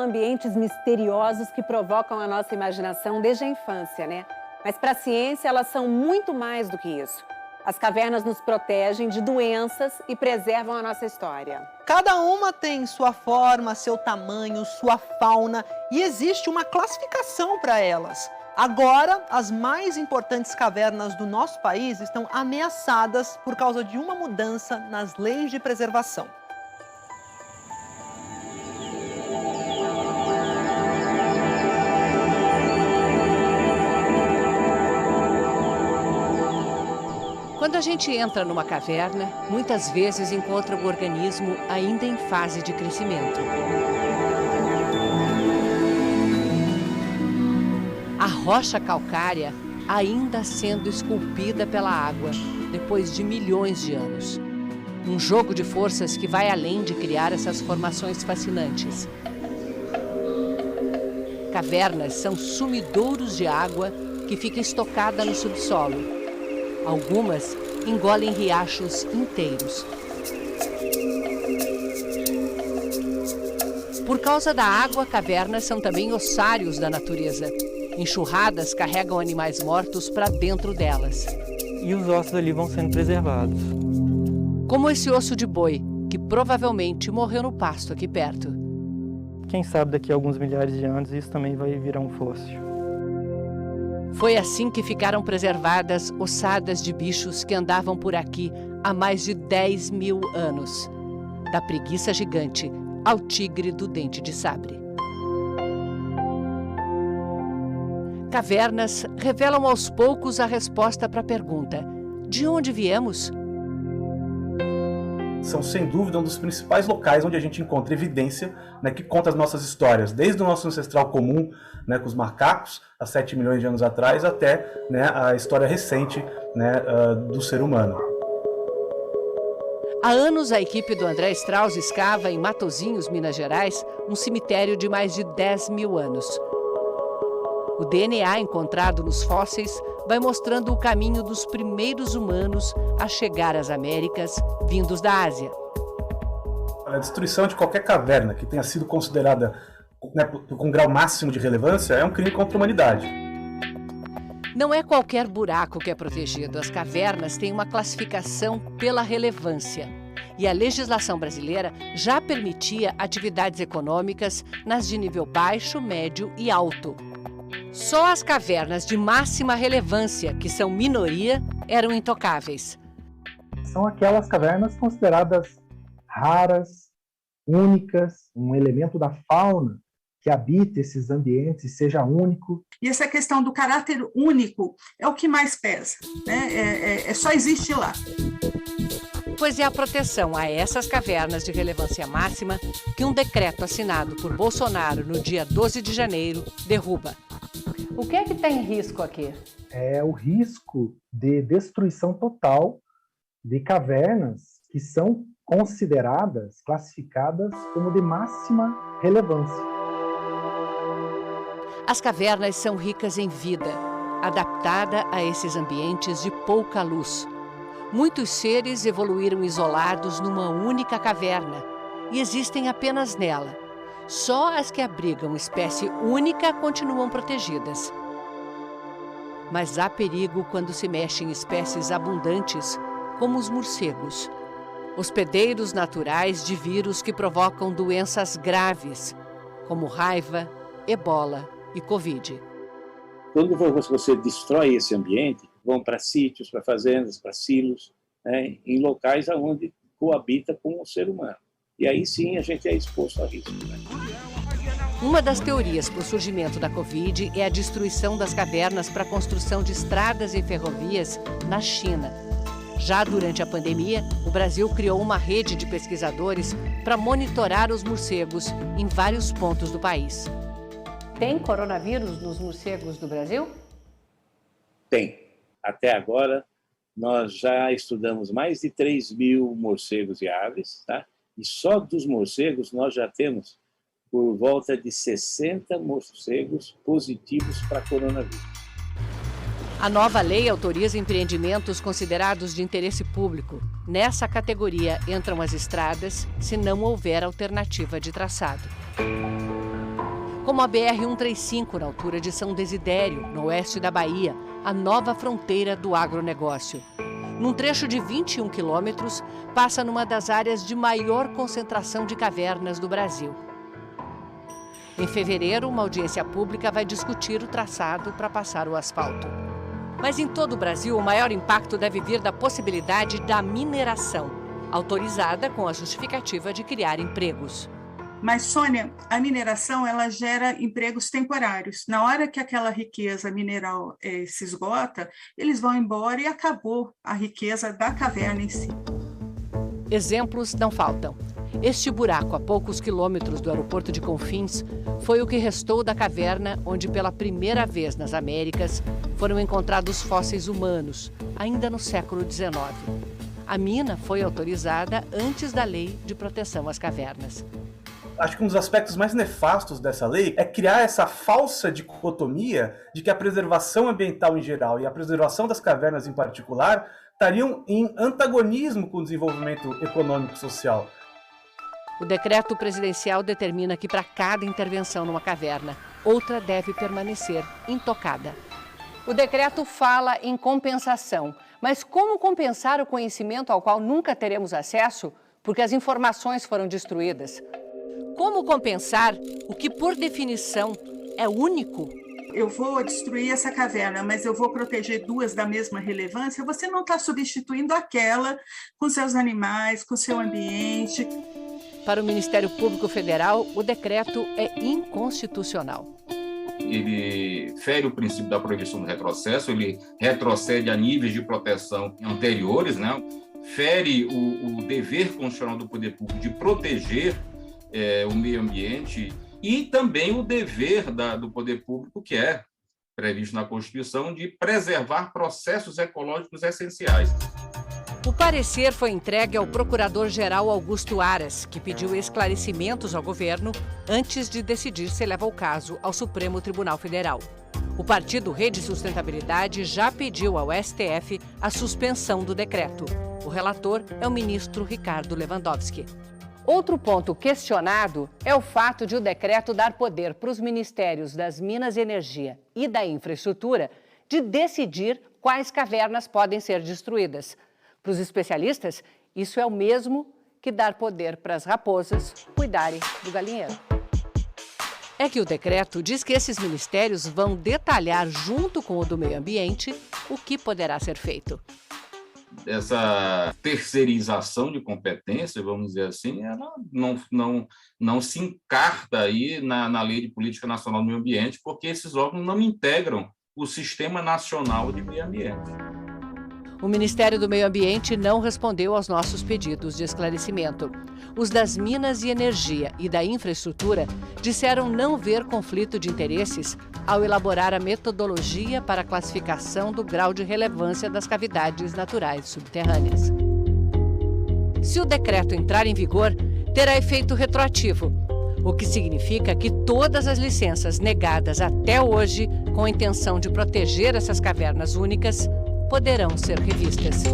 são ambientes misteriosos que provocam a nossa imaginação desde a infância, né? Mas para a ciência, elas são muito mais do que isso. As cavernas nos protegem de doenças e preservam a nossa história. Cada uma tem sua forma, seu tamanho, sua fauna e existe uma classificação para elas. Agora, as mais importantes cavernas do nosso país estão ameaçadas por causa de uma mudança nas leis de preservação. Quando a gente entra numa caverna, muitas vezes encontra o organismo ainda em fase de crescimento. A rocha calcária ainda sendo esculpida pela água, depois de milhões de anos. Um jogo de forças que vai além de criar essas formações fascinantes. Cavernas são sumidouros de água que fica estocada no subsolo. Algumas engolem riachos inteiros. Por causa da água, cavernas são também ossários da natureza. Enxurradas carregam animais mortos para dentro delas. E os ossos ali vão sendo preservados. Como esse osso de boi, que provavelmente morreu no pasto aqui perto. Quem sabe daqui a alguns milhares de anos isso também vai virar um fóssil. Foi assim que ficaram preservadas ossadas de bichos que andavam por aqui há mais de 10 mil anos. Da preguiça gigante ao tigre do dente de sabre. Cavernas revelam aos poucos a resposta para a pergunta: de onde viemos? São, sem dúvida, um dos principais locais onde a gente encontra evidência, né, que conta as nossas histórias, desde o nosso ancestral comum, né, com os macacos, há 7 milhões de anos atrás, até, né, a história recente, né, do ser humano. Há anos, a equipe do André Strauss escava em Matozinhos, Minas Gerais, um cemitério de mais de 10 mil anos. O DNA encontrado nos fósseis vai mostrando o caminho dos primeiros humanos a chegar às Américas, vindos da Ásia. A destruição de qualquer caverna que tenha sido considerada, né, com grau máximo de relevância é um crime contra a humanidade. Não é qualquer buraco que é protegido. As cavernas têm uma classificação pela relevância. E a legislação brasileira já permitia atividades econômicas nas de nível baixo, médio e alto. Só as cavernas de máxima relevância, que são minoria, eram intocáveis. São aquelas cavernas consideradas raras, únicas, um elemento da fauna que habita esses ambientes seja único. E essa questão do caráter único é o que mais pesa, né? Só existe lá. Pois é a proteção a essas cavernas de relevância máxima que um decreto assinado por Bolsonaro no dia 12 de janeiro derruba. O que é que está em risco aqui? É o risco de destruição total de cavernas que são consideradas, classificadas como de máxima relevância. As cavernas são ricas em vida, adaptada a esses ambientes de pouca luz. Muitos seres evoluíram isolados numa única caverna e existem apenas nela. Só as que abrigam espécie única continuam protegidas. Mas há perigo quando se mexe em espécies abundantes, como os morcegos, hospedeiros naturais de vírus que provocam doenças graves, como raiva, ebola e Covid. Quando você destrói esse ambiente, vão para sítios, para fazendas, para silos, né, em locais onde coabita com o ser humano. E aí sim a gente é exposto a risco. Né? Uma das teorias para o surgimento da Covid é a destruição das cavernas para a construção de estradas e ferrovias na China. Já durante a pandemia, o Brasil criou uma rede de pesquisadores para monitorar os morcegos em vários pontos do país. Tem coronavírus nos morcegos do Brasil? Tem. Até agora, nós já estudamos mais de 3 mil morcegos e aves, tá? E só dos morcegos nós já temos por volta de 60 morcegos positivos para coronavírus. A nova lei autoriza empreendimentos considerados de interesse público. Nessa categoria entram as estradas, se não houver alternativa de traçado. como a BR-135 na altura de São Desidério, no oeste da Bahia, a nova fronteira do agronegócio. Num trecho de 21 quilômetros, passa numa das áreas de maior concentração de cavernas do Brasil. Em fevereiro, uma audiência pública vai discutir o traçado para passar o asfalto. Mas em todo o Brasil, o maior impacto deve vir da possibilidade da mineração, autorizada com a justificativa de criar empregos. Mas, Sônia, a mineração ela gera empregos temporários. Na hora que aquela riqueza mineral se esgota, eles vão embora e acabou a riqueza da caverna em si. Exemplos não faltam. Este buraco, a poucos quilômetros do aeroporto de Confins, foi o que restou da caverna onde, pela primeira vez nas Américas, foram encontrados fósseis humanos, ainda no século XIX. A mina foi autorizada antes da Lei de Proteção às Cavernas. Acho que um dos aspectos mais nefastos dessa lei é criar essa falsa dicotomia de que a preservação ambiental em geral e a preservação das cavernas em particular estariam em antagonismo com o desenvolvimento econômico e social. O decreto presidencial determina que para cada intervenção numa caverna, outra deve permanecer intocada. O decreto fala em compensação, mas como compensar o conhecimento ao qual nunca teremos acesso porque as informações foram destruídas? Como compensar o que, por definição, é único? Eu vou destruir essa caverna, mas eu vou proteger duas da mesma relevância. Você não está substituindo aquela com seus animais, com seu ambiente. Para o Ministério Público Federal, o decreto é inconstitucional. Ele fere o princípio da proibição do retrocesso, ele retrocede a níveis de proteção anteriores, né? Fere o dever constitucional do poder público de proteger o meio ambiente e também o dever do poder público, que é previsto na Constituição, de preservar processos ecológicos essenciais. O parecer foi entregue ao Procurador-Geral Augusto Aras, que pediu esclarecimentos ao governo antes de decidir se leva o caso ao Supremo Tribunal Federal. O partido Rede Sustentabilidade já pediu ao STF a suspensão do decreto. O relator é o ministro Ricardo Lewandowski. Outro ponto questionado é o fato de o decreto dar poder para os ministérios das Minas e Energia e da Infraestrutura de decidir quais cavernas podem ser destruídas. Para os especialistas, isso é o mesmo que dar poder para as raposas cuidarem do galinheiro. É que o decreto diz que esses ministérios vão detalhar, junto com o do meio ambiente, o que poderá ser feito. Essa terceirização de competência, vamos dizer assim, ela não se encarta aí na Lei de Política Nacional do Meio Ambiente, porque esses órgãos não integram o Sistema Nacional de Meio Ambiente. O Ministério do Meio Ambiente não respondeu aos nossos pedidos de esclarecimento. Os das Minas e Energia e da Infraestrutura disseram não ver conflito de interesses ao elaborar a metodologia para a classificação do grau de relevância das cavidades naturais subterrâneas. Se o decreto entrar em vigor, terá efeito retroativo, o que significa que todas as licenças negadas até hoje com a intenção de proteger essas cavernas únicas poderão ser revistas.